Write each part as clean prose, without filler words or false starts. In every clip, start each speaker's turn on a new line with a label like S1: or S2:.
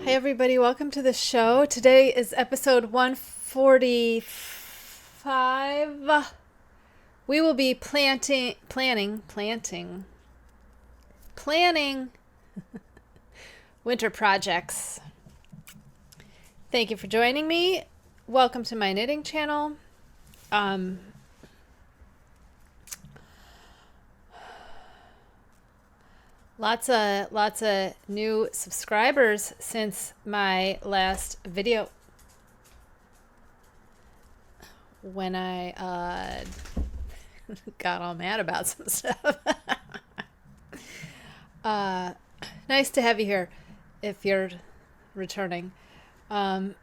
S1: Hi everybody, welcome to the show. Today is episode 145. We will be planning winter projects. Thank you for joining me. Welcome to my knitting channel. Lots of new subscribers since my last video when I got all mad about some stuff. Nice to have you here if you're returning. I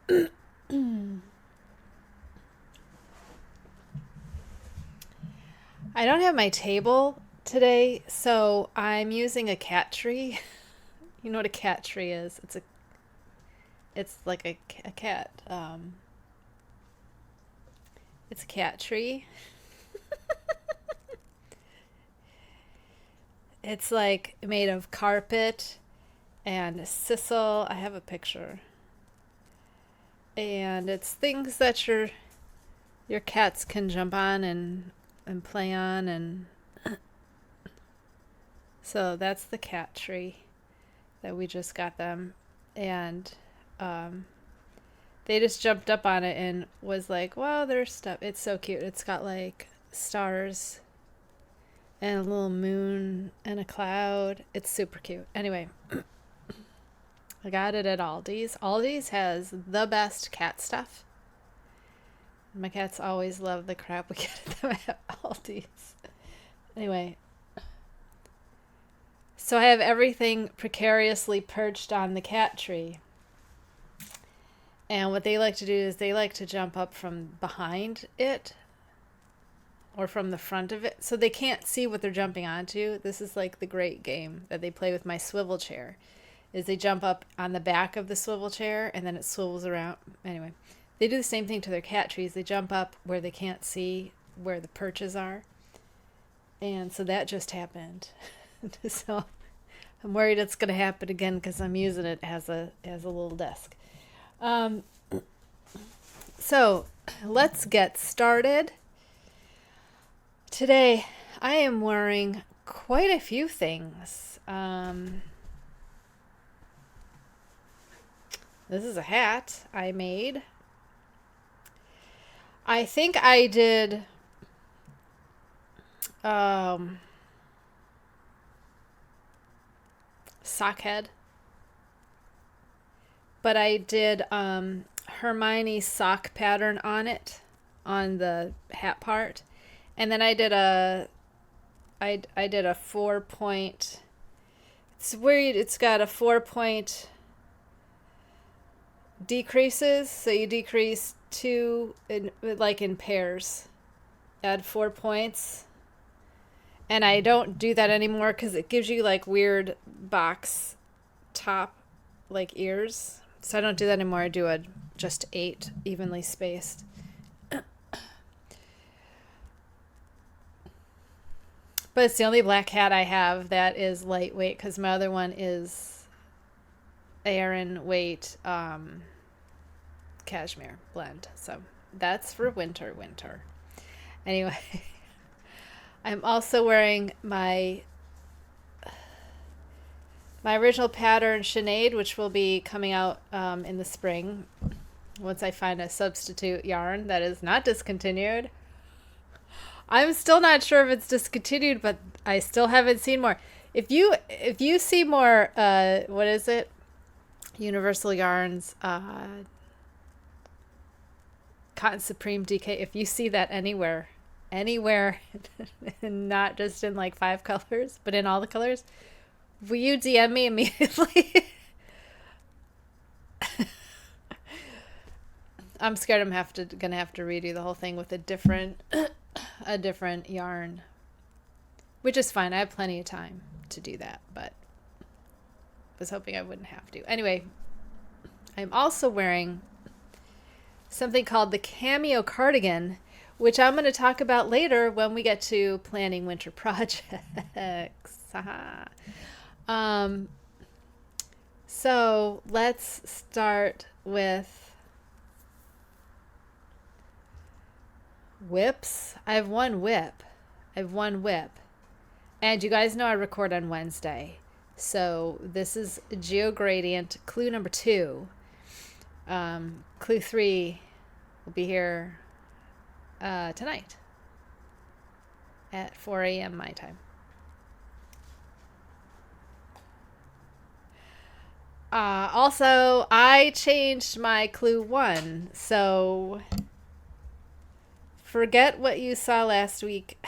S1: don't have my table today, so I'm using a cat tree. You know what a cat tree is? It's like a cat. It's a cat tree. It's like made of carpet and sisal. I have a picture. And it's things that your cats can jump on and play on, and so that's the cat tree that we just got them. And they just jumped up on it and was like, wow, there's stuff. It's so cute. It's got like stars and a little moon and a cloud. It's super cute. Anyway, I got it at Aldi's. Aldi's has the best cat stuff. My cats always love the crap we get at them at Aldi's. Anyway, so I have everything precariously perched on the cat tree. And what they like to do is they like to jump up from behind it or from the front of it, so they can't see what they're jumping onto. This is like the great game that they play with my swivel chair, is they jump up on the back of the swivel chair and then it swivels around. Anyway, they do the same thing to their cat trees. They jump up where they can't see where the perches are. And so that just happened. So I'm worried it's going to happen again because I'm using it as a little desk. So let's get started. Today I am wearing quite a few things. This is a hat I made. I think I did sock head, but I did Hermione's sock pattern on it, on the hat part, and then I did a 4-point. It's weird. It's got a 4-point decreases, so you decrease 2 in pairs, add 4 points. And I don't do that anymore because it gives you like weird box top like ears, so I don't do that anymore. I do just 8 evenly spaced. But it's the only black hat I have that is lightweight, because my other one is Aran weight cashmere blend. So that's for winter. Anyway, I'm also wearing my original pattern Sinead, which will be coming out in the spring once I find a substitute yarn that is not discontinued. I'm still not sure if it's discontinued, but I still haven't seen more. If you see more, what is it? Universal Yarns, Cotton Supreme DK. If you see that anywhere, not just in like 5 colors, but in all the colors, will you DM me immediately? I'm scared I'm gonna have to redo the whole thing with a different yarn, which is fine. I have plenty of time to do that, but I was hoping I wouldn't have to. Anyway, I'm also wearing something called the Cameo Cardigan, which I'm going to talk about later when we get to planning winter projects. So let's start with whips. I have one whip. And you guys know I record on Wednesday. So this is Geogradient clue number 2. Clue 3 will be here tonight at 4 a.m. my time. Also, I changed my clue 1, so forget what you saw last week,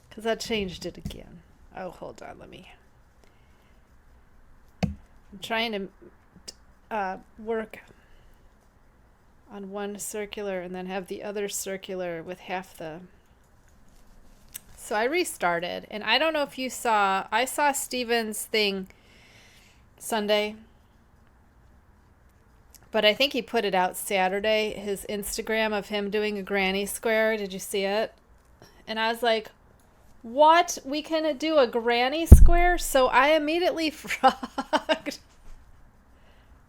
S1: because I changed it again. Oh, hold on, I'm trying to work on one circular and then have the other circular with half the... So I restarted, and I don't know if you saw, I saw Steven's thing Sunday, but I think he put it out Saturday, his Instagram of him doing a granny square. Did you see it? And I was like, what? We can do a granny square? So I immediately frogged.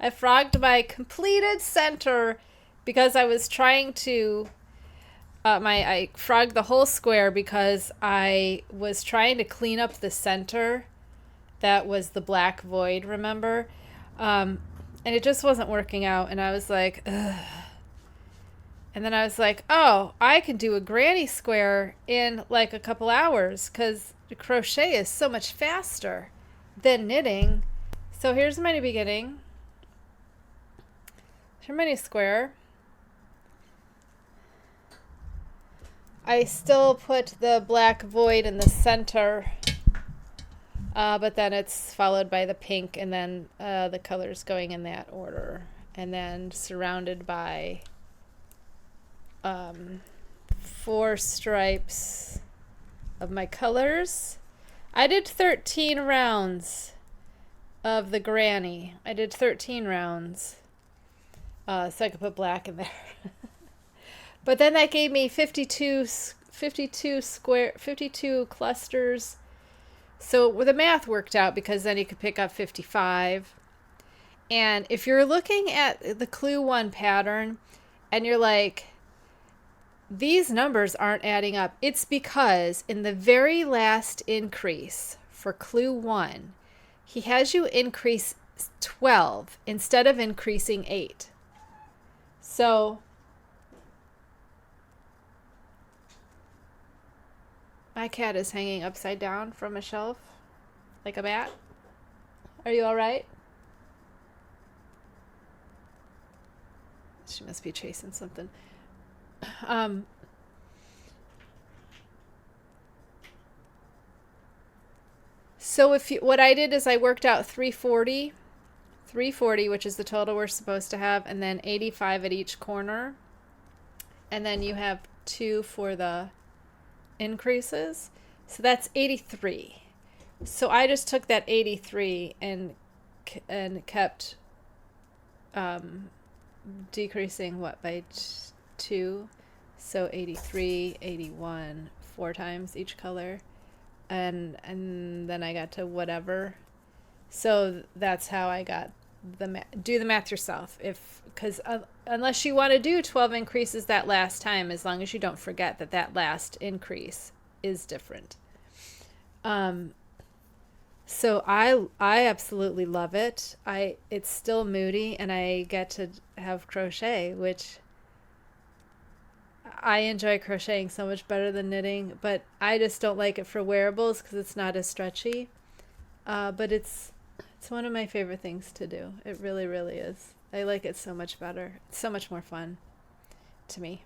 S1: I frogged my completed center because I was trying to I frogged the whole square because I was trying to clean up the center. That was the black void, remember? And it just wasn't working out. And I was like, ugh. And then I was like, oh, I can do a granny square in like a couple hours because crochet is so much faster than knitting. So here's my new beginning. Here's my new square. I still put the black void in the center. But then it's followed by the pink, and then the colors going in that order, and then surrounded by 4 stripes of my colors. I did 13 rounds of the granny. I did 13 rounds so I could put black in there. But then that gave me 52 clusters. So the math worked out because then you could pick up 55. And if you're looking at the clue 1 pattern and you're like, these numbers aren't adding up, it's because in the very last increase for clue 1, he has you increase 12 instead of increasing 8. So my cat is hanging upside down from a shelf, like a bat. Are you all right? She must be chasing something. So what I did is I worked out 340, which is the total we're supposed to have, and then 85 at each corner. And then you have 2 for the increases, so that's 83. So I just took that 83 and kept decreasing by 2, so 83, 81, 4 times each color, and then I got to whatever. So that's how I got do the math yourself, because unless you want to do 12 increases that last time, as long as you don't forget that last increase is different. So I absolutely love it. It's still moody, and I get to have crochet, which I enjoy crocheting so much better than knitting, but I just don't like it for wearables because it's not as stretchy. But it's one of my favorite things to do. It really, really is. I like it so much better. It's so much more fun to me.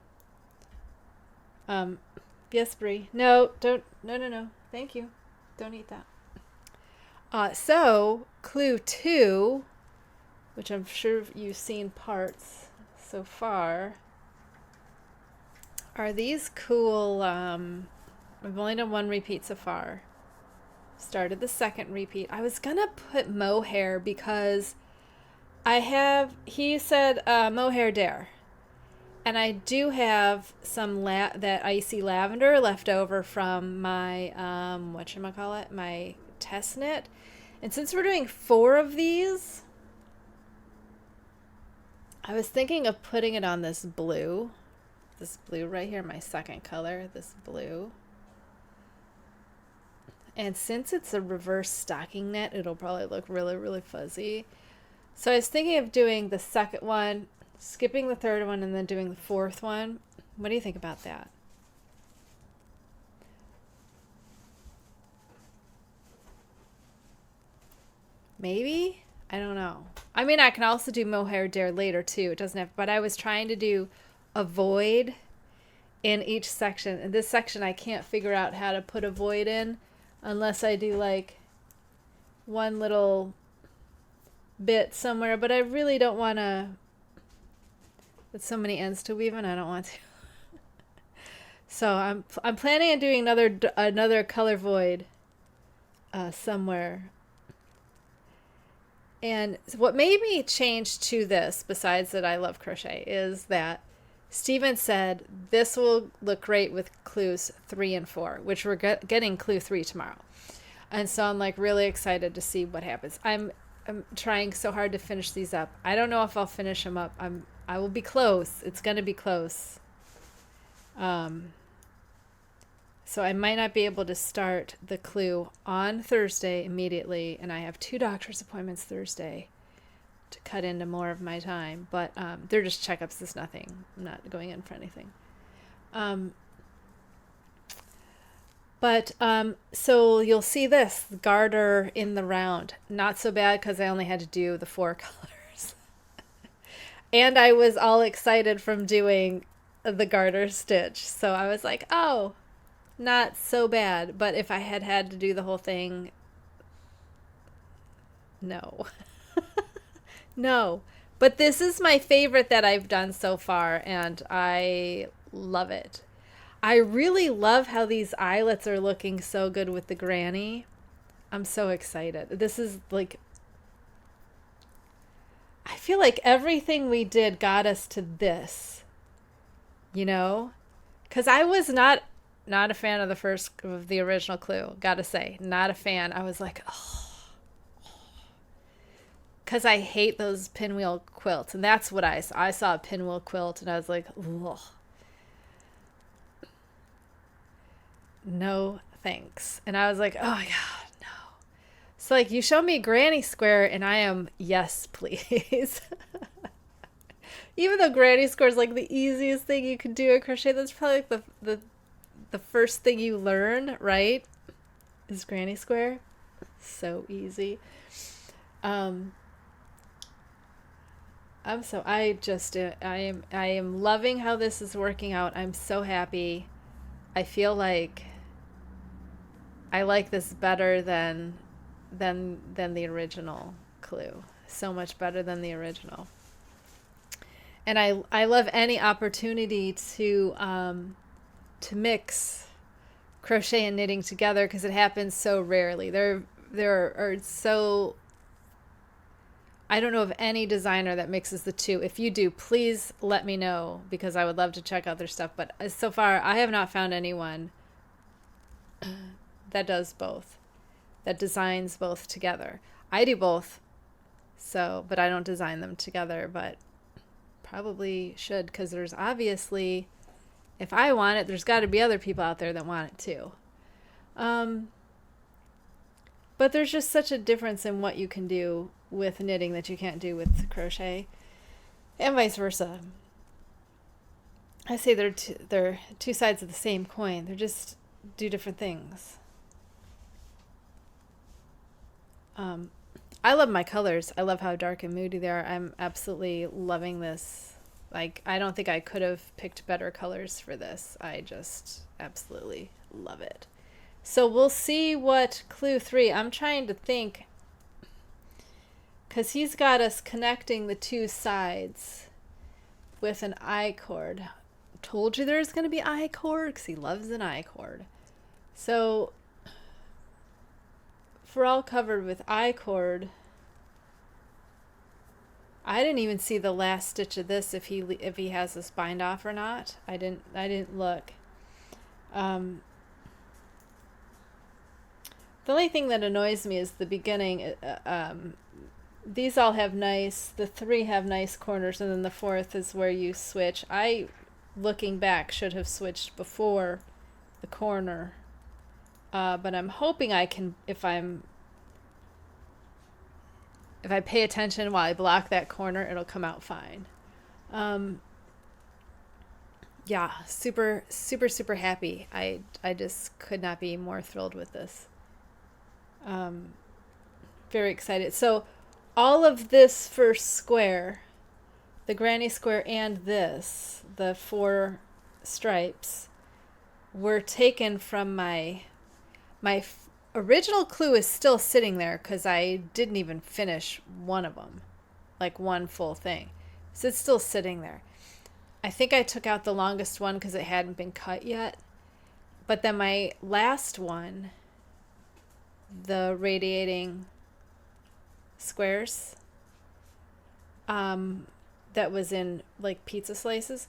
S1: Yes, Brie. No, don't. No. Thank you. Don't eat that. So clue 2, which I'm sure you've seen parts so far, are these cool. We've only done 1 repeat so far. Started the 2nd repeat. I was gonna put mohair because he said mohair dare, and I do have some that icy lavender left over from my whatchamacallit, my test knit, And since we're doing 4 of these, I was thinking of putting it on this blue right here, my second color, this blue. And since it's a reverse stocking knit, it'll probably look really, really fuzzy. So I was thinking of doing the second one, skipping the third one, and then doing the fourth one. What do you think about that? Maybe? I don't know. I mean, I can also do mohair dare later too. It doesn't have, but I was trying to do a void in each section. In this section, I can't figure out how to put a void in unless I do like one little bit somewhere, but I really don't want to, with so many ends to weave in, I don't want to. So I'm planning on doing another color void somewhere. And what made me change to this, besides that I love crochet, is that Steven said this will look great with clues 3 and 4, which we're getting clue 3 tomorrow. And so I'm like really excited to see what happens. I'm trying so hard to finish these up. I don't know if I'll finish them up. I will be close. It's going to be close. So I might not be able to start the clue on Thursday immediately, and I have 2 doctor's appointments Thursday to cut into more of my time, but they're just checkups. There's nothing. I'm not going in for anything. So you'll see this garter in the round. Not so bad because I only had to do the 4 colors. And I was all excited from doing the garter stitch. So I was like, oh, not so bad. But if I had to do the whole thing, no. No. But this is my favorite that I've done so far, and I love it. I really love how these eyelets are looking so good with the granny. I'm so excited. This is like, I feel like everything we did got us to this, you know? Because I was not a fan of the original clue, gotta say. Not a fan. I was like, oh. Because I hate those pinwheel quilts. And that's what I saw. I saw a pinwheel quilt and I was like, ugh. No thanks. And I was like, oh my God, no. So like you show me granny square and I am, yes, please. Even though granny square is like the easiest thing you can do at crochet, that's probably like the first thing you learn, right? Is granny square. So easy. I am loving how this is working out. I'm so happy. I feel like I like this better than the original clue. So much better than the original. And I love any opportunity to mix crochet and knitting together because it happens so rarely. There are so, I don't know of any designer that mixes the two. If you do, please let me know because I would love to check out their stuff. But so far, I have not found anyone that does both, that designs both together. I do both, but I don't design them together, but probably should because there's obviously, if I want it, there's got to be other people out there that want it too. But there's just such a difference in what you can do with knitting that you can't do with crochet, and vice versa. I say they're two sides of the same coin. They're just do different things. I love my colors. I love how dark and moody they are. I'm absolutely loving this. Like, I don't think I could have picked better colors for this. I just absolutely love it. So we'll see what clue 3. I'm trying to think, because he's got us connecting the 2 sides with an I-cord. Told you there's going to be I-cord because he loves an I-cord. So if we're all covered with I-cord, I didn't even see the last stitch of this if he has this bind off or not. I didn't look. The only thing that annoys me is the beginning. These all have nice, the 3 have nice corners, and then the 4th is where you switch. I, looking back, should have switched before the corner. But I'm hoping I can, if I pay attention while I block that corner, it'll come out fine. Yeah, super, super, super happy. I just could not be more thrilled with this. Very excited. So all of this first square, the granny square and this, the 4 stripes, were taken from my original clue is still sitting there because I didn't even finish one of them, like one full thing. So it's still sitting there. I think I took out the longest one because it hadn't been cut yet. But then my last one, the radiating squares, that was in like pizza slices,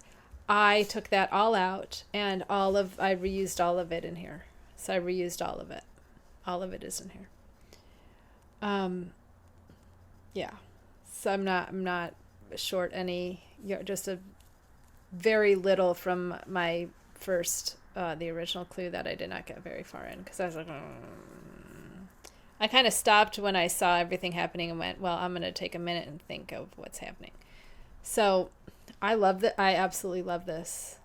S1: I took that all out and I reused all of it in here. So I reused all of it. All of it is in here. Yeah. So I'm not short any, just a very little from my first, the original clue that I did not get very far in because I was like, I kind of stopped when I saw everything happening and went, well, I'm going to take a minute and think of what's happening. So I love that. I absolutely love this.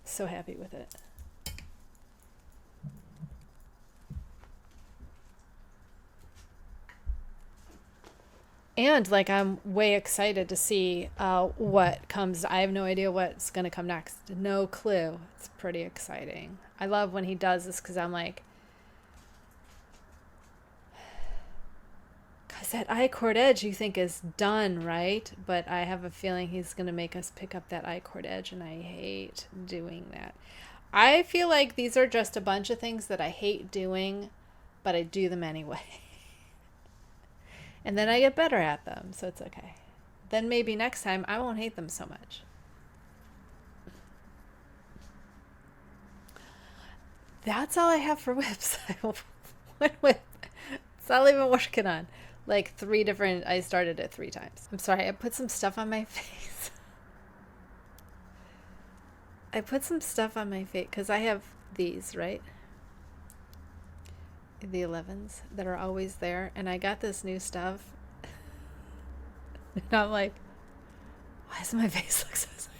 S1: So happy with it. And like, I'm way excited to see what comes. I have no idea what's going to come next. No clue. It's pretty exciting. I love when he does this because I'm like, because that I-cord edge you think is done, right? But I have a feeling he's going to make us pick up that I-cord edge, and I hate doing that. I feel like these are just a bunch of things that I hate doing, but I do them anyway. And then I get better at them, so it's okay. Then maybe next time I won't hate them so much. That's all I have for whips. One whip. That's all I've been working on. Like 3 different, I started it 3 times. I'm sorry, I put some stuff on my face. I put some stuff on my face because I have these, right? The 11s that are always there, and I got this new stuff. And I'm like, why does my face look so sad?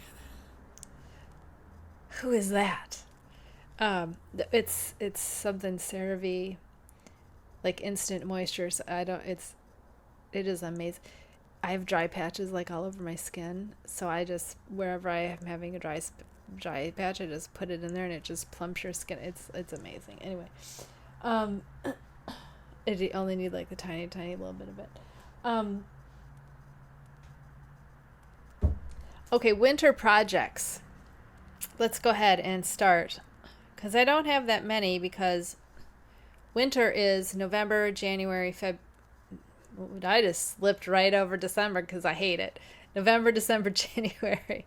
S1: Who is that? It's something CeraVe, like instant moistures. It is amazing. I have dry patches like all over my skin, so I just, wherever I am having a dry patch, I just put it in there and it just plumps your skin. It's amazing. Anyway, you only need like the tiny little bit of it. Okay, winter projects. Let's go ahead and start, because I don't have that many, because winter is November, January, February. I just slipped right over December because I hate it. November, December, January.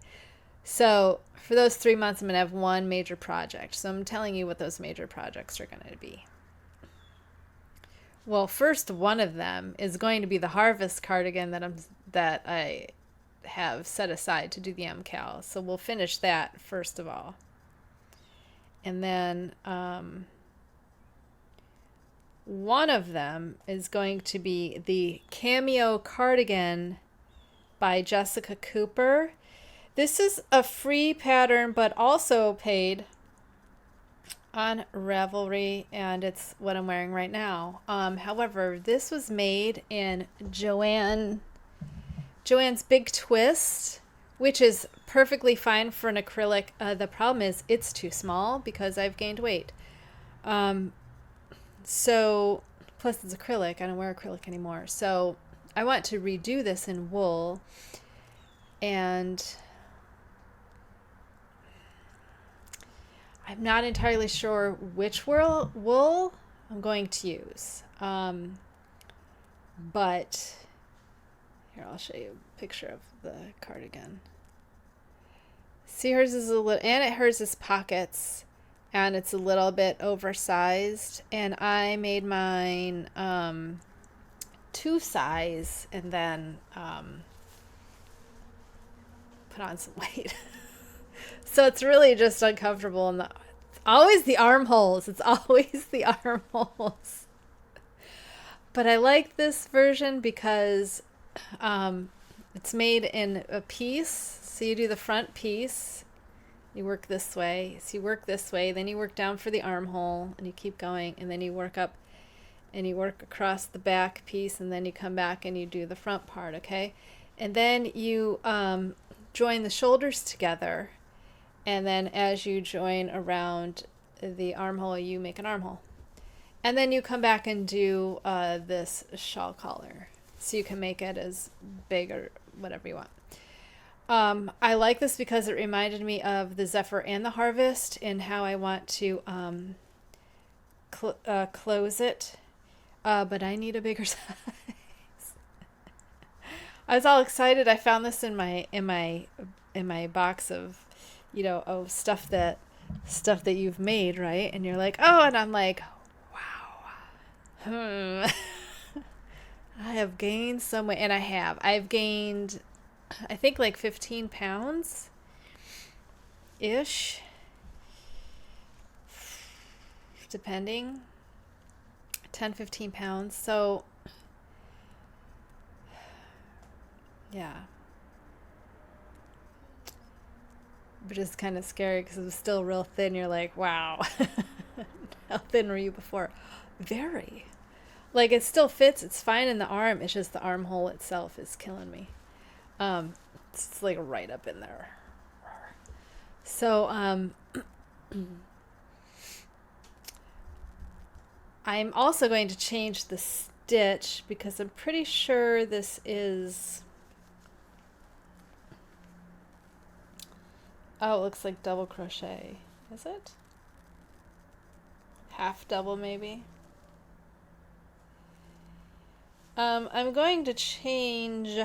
S1: So for those 3 months, I'm going to have one major project. So I'm telling you what those major projects are going to be. Well, first one of them is going to be the harvest cardigan that I have set aside to do the MKAL. So we'll finish that first of all. And then one of them is going to be the Cameo Cardigan by Jessica Cooper. This is a free pattern, but also paid on Ravelry, and it's what I'm wearing right now. However, this was made in Joanne's Big Twist, which is perfectly fine for an acrylic. The problem is it's too small because I've gained weight. So, plus it's acrylic. I don't wear acrylic anymore. So I want to redo this in wool, and I'm not entirely sure which wool I'm going to use. But here, I'll show you a picture of the cardigan. See, hers is a little, and hers is pockets, and it's a little bit oversized, and I made mine 2 size and then put on some weight. So it's really just uncomfortable, and always the armholes. It's always the armholes. But I like this version because it's made in a piece. So you do the front piece, you work this way. So you work this way, then you work down for the armhole, and you keep going, and then you work up and you work across the back piece, and then you come back and you do the front part, okay? And then you join the shoulders together, and then as you join around the armhole, you make an armhole. And then you come back and do this shawl collar. So you can make it as big or whatever you want. I like this because it reminded me of the Zephyr and the Harvest and how I want to close it. But I need a bigger size. I was all excited. I found this in my box of, stuff that you've made, right? And you're like, oh, and I'm like, wow. I have gained some weight, and I've gained, I think, like 15 pounds ish, depending, 10-15 pounds. So yeah, but it's kind of scary because it was still real thin. You're like, wow. How thin were you before? Very. Like, it still fits. It's fine in the arm. It's just the armhole itself is killing me. It's like right up in there. So I'm also going to change the stitch because I'm pretty sure this is, oh, it looks like double crochet. Is it? Half double maybe? I'm going to change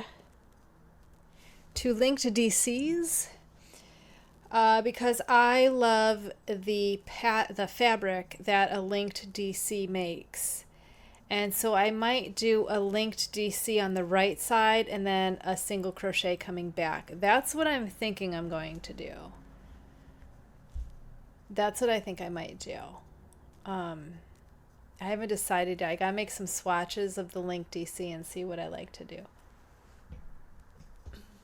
S1: to linked DCs because I love the fabric that a linked DC makes. And so I might do a linked DC on the right side and then a single crochet coming back. That's what I'm thinking I'm going to do. That's what I think I might do. I haven't decided yet. I gotta make some swatches of the linked DC and see what I like to do.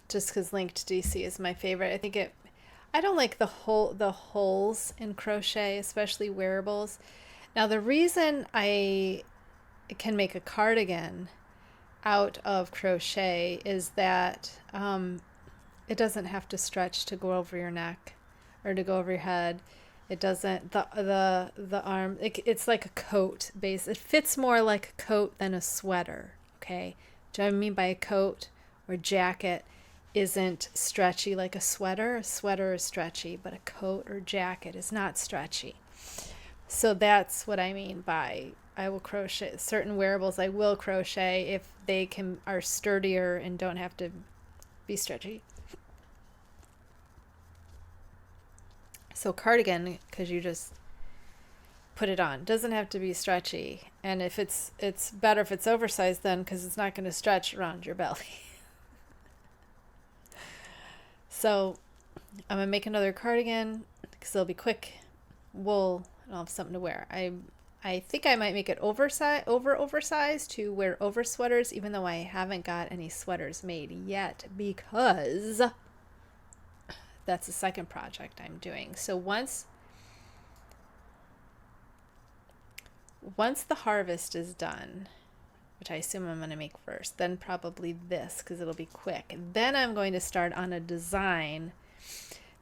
S1: Just because linked DC is my favorite. I don't like the holes in crochet, especially wearables. Now the reason I can make a cardigan out of crochet is that it doesn't have to stretch to go over your neck or to go over your head. It doesn't, the arm, it's like a coat base. It fits more like a coat than a sweater, okay? Do you know what I mean by a coat or jacket isn't stretchy like a sweater? A sweater is stretchy, but a coat or jacket is not stretchy. So that's what I mean by I will crochet. Certain wearables I will crochet if they are sturdier and don't have to be stretchy. So cardigan, because you just put it on, doesn't have to be stretchy. And if it's better if it's oversized then, because it's not going to stretch around your belly. So I'm going to make another cardigan because it'll be quick, wool, and I'll have something to wear. I think I might make it oversized to wear over sweaters, even though I haven't got any sweaters made yet because that's the second project I'm doing. So once the harvest is done, which I assume I'm going to make first, then probably this because it'll be quick. And then I'm going to start on a design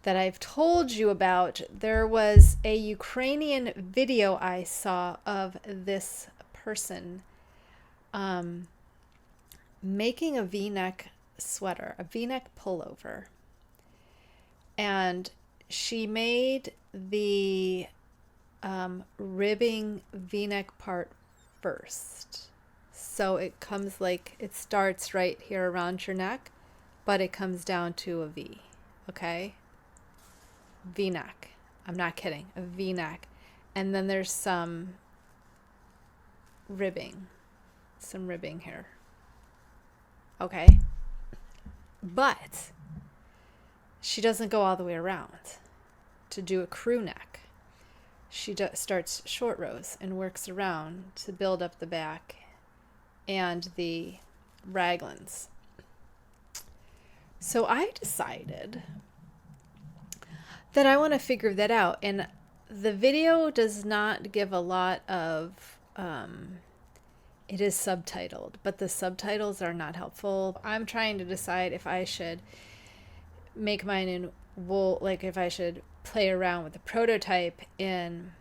S1: that I've told you about. There was a Ukrainian video I saw of this person making a V-neck sweater, a V-neck pullover. And she made the ribbing V-neck part first. So it comes like, it starts right here around your neck, but it comes down to a V, okay? V-neck. I'm not kidding, a V-neck. And then there's some ribbing here. Okay. But she doesn't go all the way around to do a crew neck. She starts short rows and works around to build up the back and the raglans. So I decided that I want to figure that out. And the video does not give a lot of, it is subtitled, but the subtitles are not helpful. I'm trying to decide if I should make mine in wool, like if I should play around with the prototype in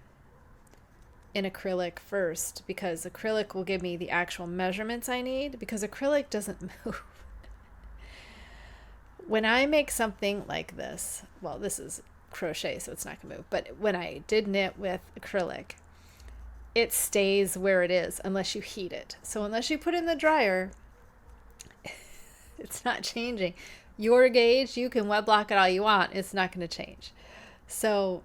S1: acrylic first, because acrylic will give me the actual measurements I need, because acrylic doesn't move. When I make something like this, well, this is crochet, so it's not gonna move, but when I did knit with acrylic, it stays where it is unless you heat it. So unless you put it in the dryer, it's not changing. Your gauge, you can wet block it all you want, it's not going to change. So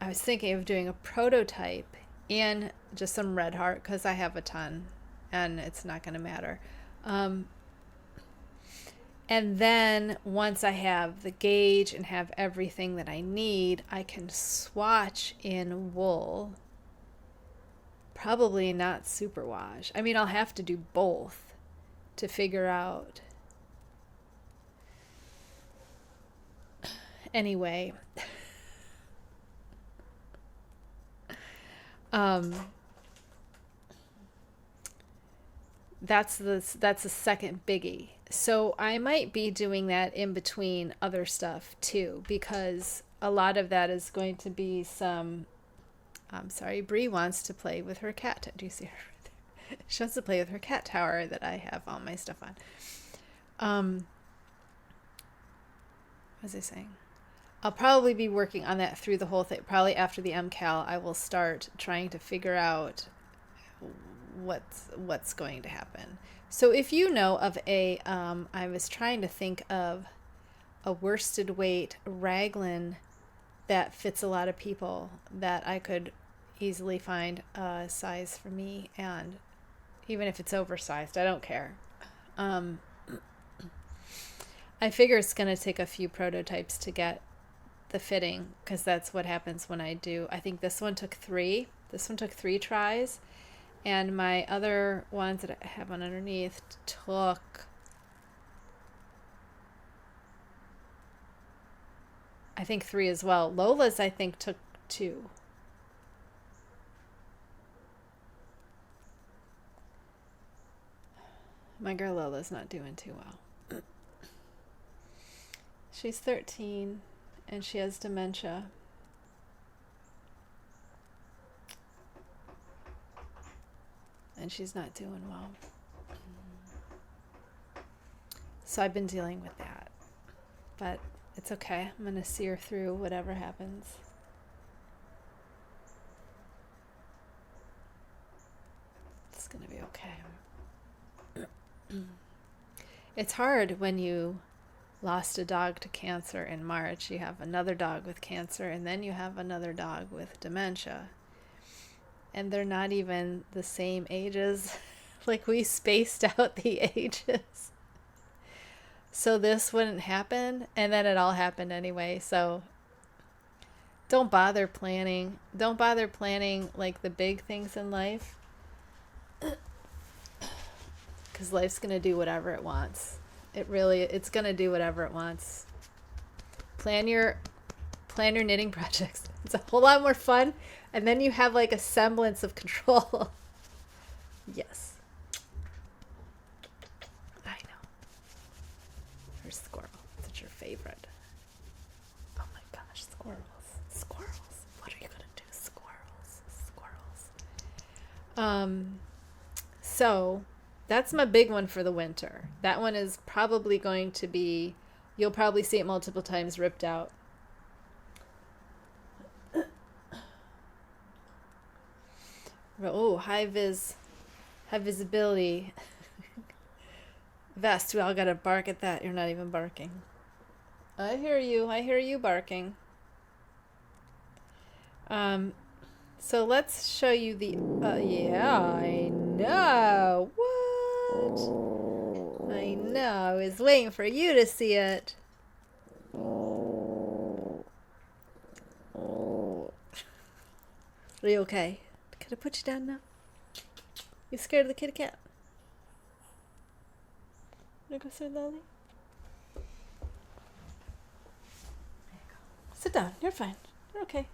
S1: I was thinking of doing a prototype in just some red heart, because I have a ton and it's not going to matter. And then once I have the gauge and have everything that I need, I can swatch in wool. Probably not superwash. I mean, I'll have to do both to figure out. Anyway, that's the second biggie. So I might be doing that in between other stuff too, because a lot of that is going to be some. I'm sorry, Bree wants to play with her cat. Do you see her? She wants to play with her cat tower that I have all my stuff on. What was I saying? I'll probably be working on that through the whole thing. Probably after the MKAL, I will start trying to figure out what's going to happen. So if you know of a, I was trying to think of a worsted weight raglan that fits a lot of people that I could easily find a size for me, and even if it's oversized, I don't care. I figure it's going to take a few prototypes to get the fitting, because that's what happens when I do. I think this one took 3. This one took 3 tries, and my other ones that I have on underneath took, I think, 3 as well. Lola's, I think, took 2. My girl Lola's not doing too well. She's 13 and she has dementia. And she's not doing well. So I've been dealing with that. But it's okay. I'm going to see her through whatever happens. It's going to be okay. It's hard when you lost a dog to cancer in March. You have another dog with cancer, and then you have another dog with dementia. And they're not even the same ages. Like, we spaced out the ages. So this wouldn't happen, and then it all happened anyway. So don't bother planning. Don't bother planning like the big things in life, because life's going to do whatever it wants. It's going to do whatever it wants. Plan your knitting projects. It's a whole lot more fun, and then you have like a semblance of control. Yes. I know. Or Squirrel. That's your favorite. Oh my gosh, squirrels. Squirrels. What are you going to do? Squirrels. So that's my big one for the winter. That one is probably going to be, you'll probably see it multiple times ripped out. Oh, high visibility vest. We all gotta bark at that. You're not even barking. I hear you barking. So let's show you the, yeah, I know. What? I know. I was waiting for you to see it. Are you okay? Could I put you down now? You scared of the kitty cat? Wanna go sit, Lolly? Sit down. You're fine. You're okay.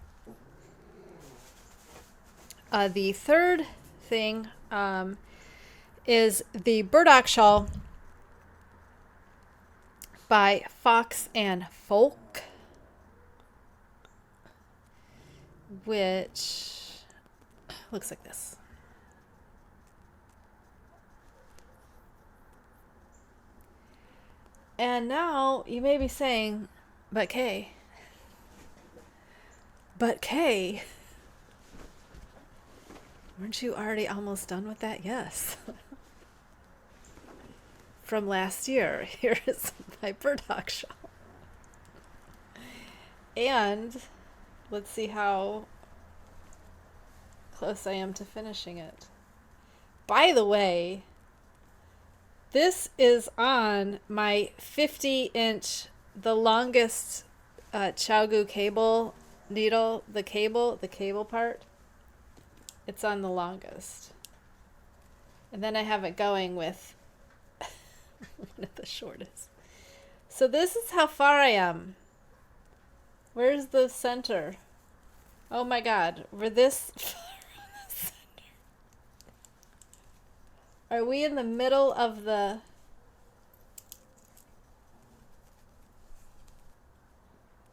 S1: The third thing is the Burdock Shawl by Fox and Folk, which looks like this. And now you may be saying, but Kay, weren't you already almost done with that? Yes. From last year, here is my Burdock Shawl. And let's see how close I am to finishing it. By the way, this is on my 50-inch, the longest Chaogu cable needle, the cable part. It's on the longest. And then I have it going with one of the shortest. So this is how far I am. Where's the center? Oh my God, we're this far on the center. Are we in the middle of the...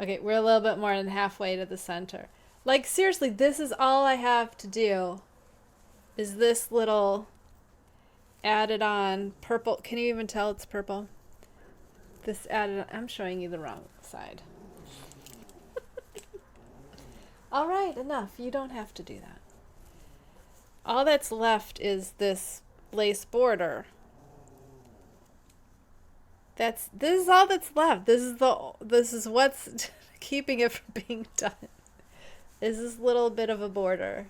S1: Okay, we're a little bit more than halfway to the center. Like, seriously, this is all I have to do is this little added on purple. Can you even tell it's purple? This added on, I'm showing you the wrong side. All right, enough. You don't have to do that. All that's left is this lace border. This is all that's left. This is what's keeping it from being done. Is this little bit of a border.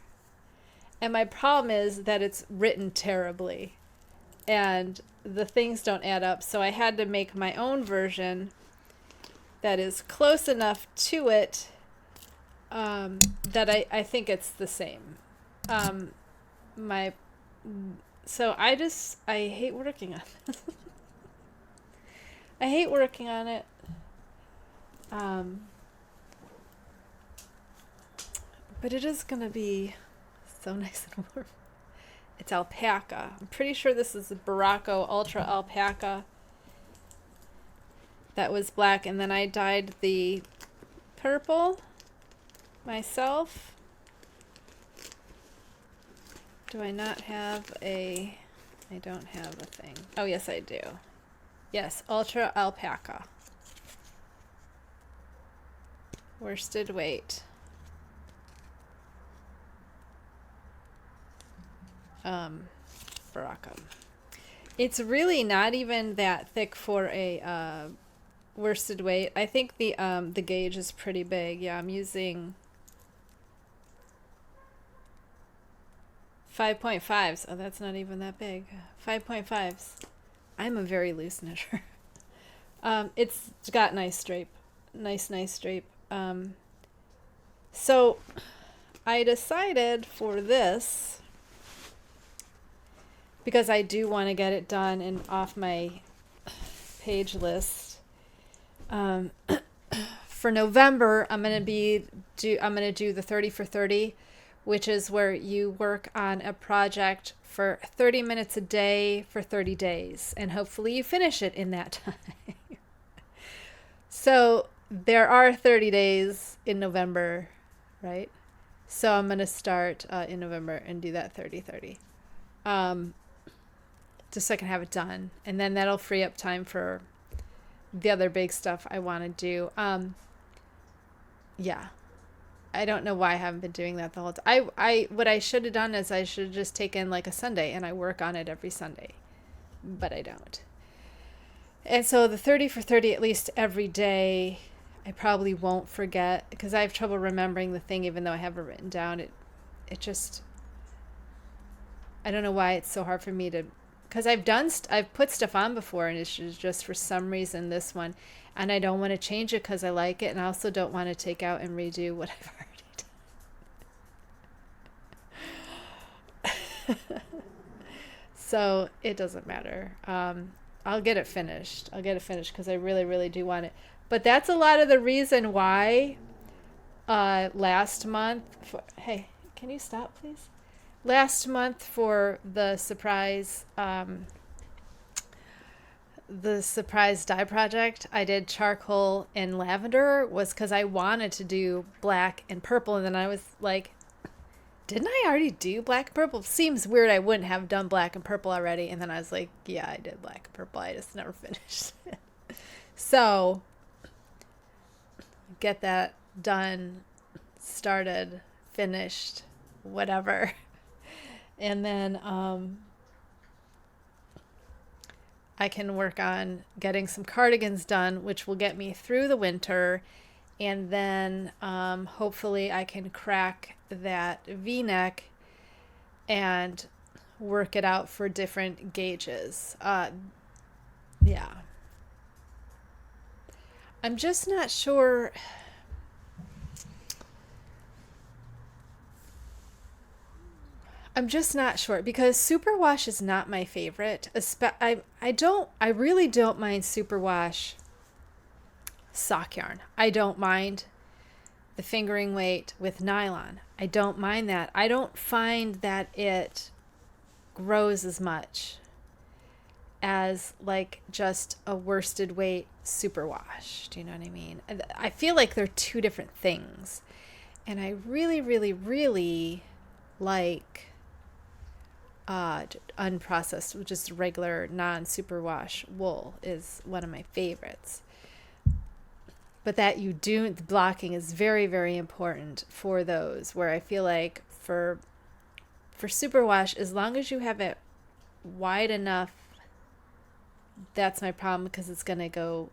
S1: And my problem is that it's written terribly and the things don't add up. So I had to make my own version that is close enough to it that I think it's the same. So I hate working on this. I hate working on it. But it is going to be so nice and warm. It's alpaca. I'm pretty sure this is a Baracco Ultra Alpaca. That was black, and then I dyed the purple myself. Do I not have a... I don't have a thing. Oh, yes, I do. Yes, Ultra Alpaca. Worsted weight. Baracco. It's really not even that thick for a worsted weight. I think the gauge is pretty big. Yeah, I'm using 5.5s. Oh, that's not even that big. 5.5s. I'm a very loose knitter. It's got nice drape. Nice drape. So I decided for this, because I do want to get it done and off my page list. For November, I'm gonna do the 30 for 30, which is where you work on a project for 30 minutes a day for 30 days, and hopefully you finish it in that time. So there are 30 days in November, right? So I'm gonna start in November and do that 30-30. Just so I can have it done. And then that'll free up time for the other big stuff I want to do. Yeah. I don't know why I haven't been doing that the whole time. What I should have done is I should have just taken like a Sunday and I work on it every Sunday. But I don't. And so the 30 for 30 at least every day I probably won't forget because I have trouble remembering the thing even though I have it written down. It just, I don't know why it's so hard for me to, because I've put stuff on before and it's just for some reason this one, and I don't want to change it because I like it, and I also don't want to take out and redo what I've already done. So it doesn't matter. I'll get it finished. I'll get it finished because I really, really do want it. But that's a lot of the reason why last month, hey, can you stop, please? Last month for the surprise dye project, I did charcoal and lavender was because I wanted to do black and purple, and then I was like, didn't I already do black and purple? Seems weird I wouldn't have done black and purple already. And then I was like, yeah, I did black and purple. I just never finished it. So get that done, started, finished, whatever. And then I can work on getting some cardigans done, which will get me through the winter. And then hopefully I can crack that V-neck and work it out for different gauges. Yeah. I'm just not sure. I'm just not sure because superwash is not my favorite. I really don't mind superwash sock yarn. I don't mind the fingering weight with nylon. I don't mind that. I don't find that it grows as much as like just a worsted weight superwash. Do you know what I mean? I feel like they're two different things. And I really, really, really like unprocessed, just regular non-superwash wool is one of my favorites. But that the blocking is very, very important for those where I feel like for superwash, as long as you have it wide enough, that's my problem because it's going to go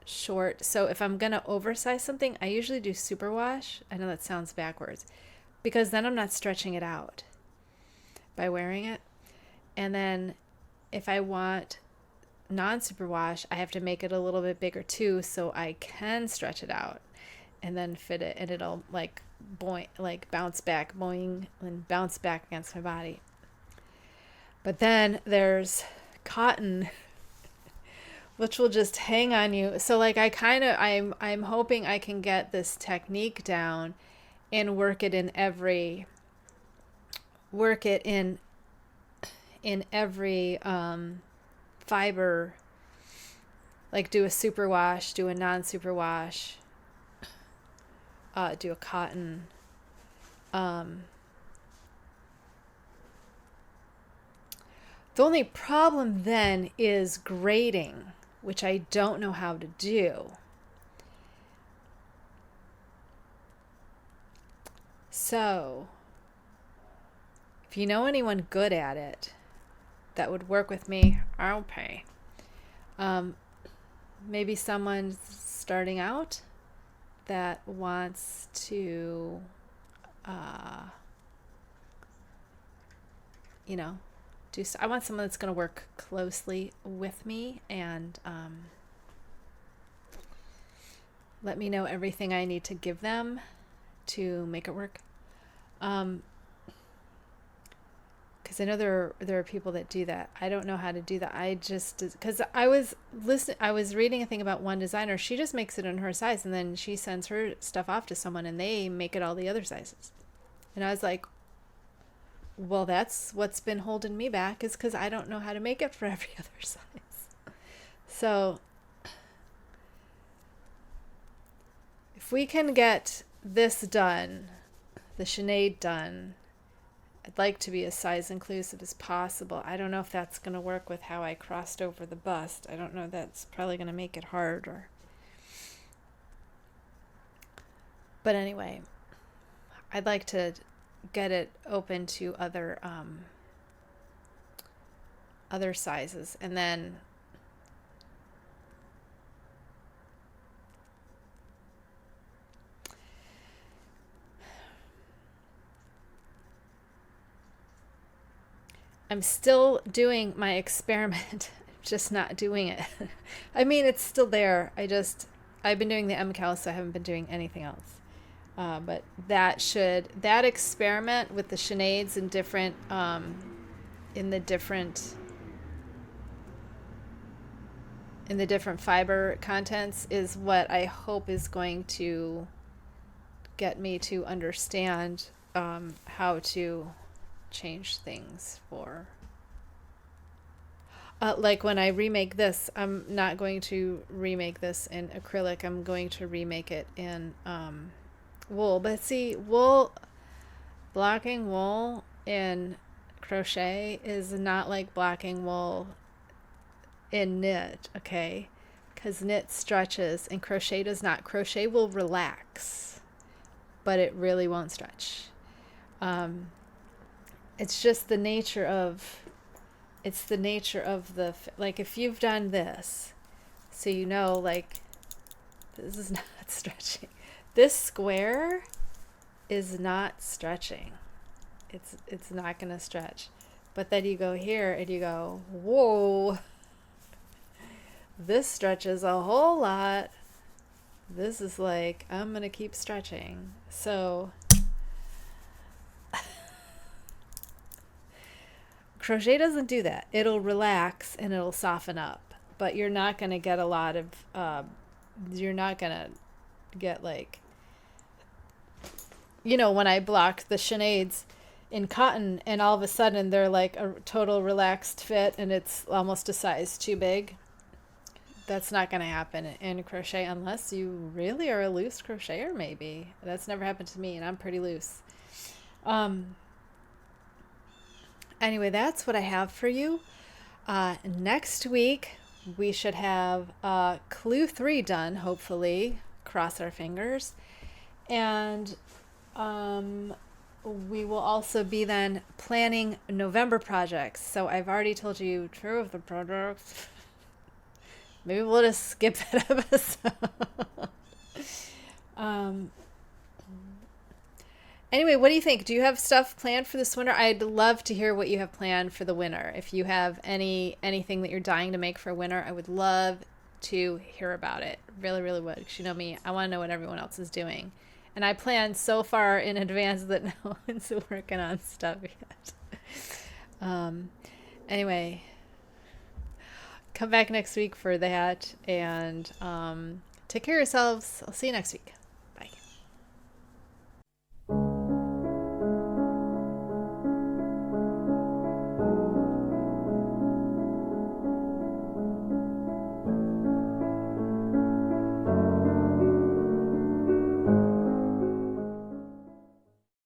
S1: short. So if I'm going to oversize something, I usually do superwash. I know that sounds backwards because then I'm not stretching it out by wearing it. And then if I want non-superwash, I have to make it a little bit bigger too so I can stretch it out and then fit it, and it'll like bounce back and bounce back against my body. But then there's cotton which will just hang on you. So like I'm hoping I can get this technique down and work it in every fiber, like do a superwash, do a non-superwash, do a cotton. The only problem then is grading, which I don't know how to do. So if you know anyone good at it that would work with me, I'll pay. Maybe someone starting out that wants to, I want someone that's going to work closely with me and let me know everything I need to give them to make it work. Because I know there are people that do that. I don't know how to do that. Because I was reading a thing about one designer. She just makes it in her size, and then she sends her stuff off to someone, and they make it all the other sizes. And I was like, well, that's what's been holding me back, is because I don't know how to make it for every other size. So if we can get this done, the Sinead done, I'd like to be as size inclusive as possible. I don't know if that's going to work with how I crossed over the bust. I don't know. That's probably going to make it harder. But anyway, I'd like to get it open to other sizes, and then I'm still doing my experiment, just not doing it. I mean, it's still there. I've been doing the MKAL, so I haven't been doing anything else. But that experiment with the Sineads and different, in the different fiber contents is what I hope is going to get me to understand how to change things for like when I remake this, I'm not going to remake this in acrylic. I'm going to remake it in wool. But see, blocking wool in crochet is not like blocking wool in knit, okay? Because knit stretches and crochet does not. Crochet will relax, but it really won't stretch. It's just the nature of the, like if you've done this, so you know, like this is not stretching. This square is not stretching. It's not gonna stretch. But then you go here and you go, whoa, this stretches a whole lot. This is like, I'm gonna keep stretching. So crochet doesn't do that. It'll relax and it'll soften up, but you're not going to get a lot of, you're not going to get like, you know, when I blocked the Sineads in cotton and all of a sudden they're like a total relaxed fit and it's almost a size too big. That's not going to happen in crochet unless you really are a loose crocheter, maybe. That's never happened to me and I'm pretty loose. Anyway, that's what I have for you. Next week, we should have Clue 3 done, hopefully. Cross our fingers. And we will also be then planning November projects. So I've already told you 2 of the projects. Maybe we'll just skip that episode. Anyway, what do you think? Do you have stuff planned for this winter? I'd love to hear what you have planned for the winter. If you have anything that you're dying to make for winter, I would love to hear about it. Really, really would. Because you know me, I want to know what everyone else is doing. And I plan so far in advance that no one's working on stuff yet. Anyway, come back next week for that. And take care of yourselves. I'll see you next week.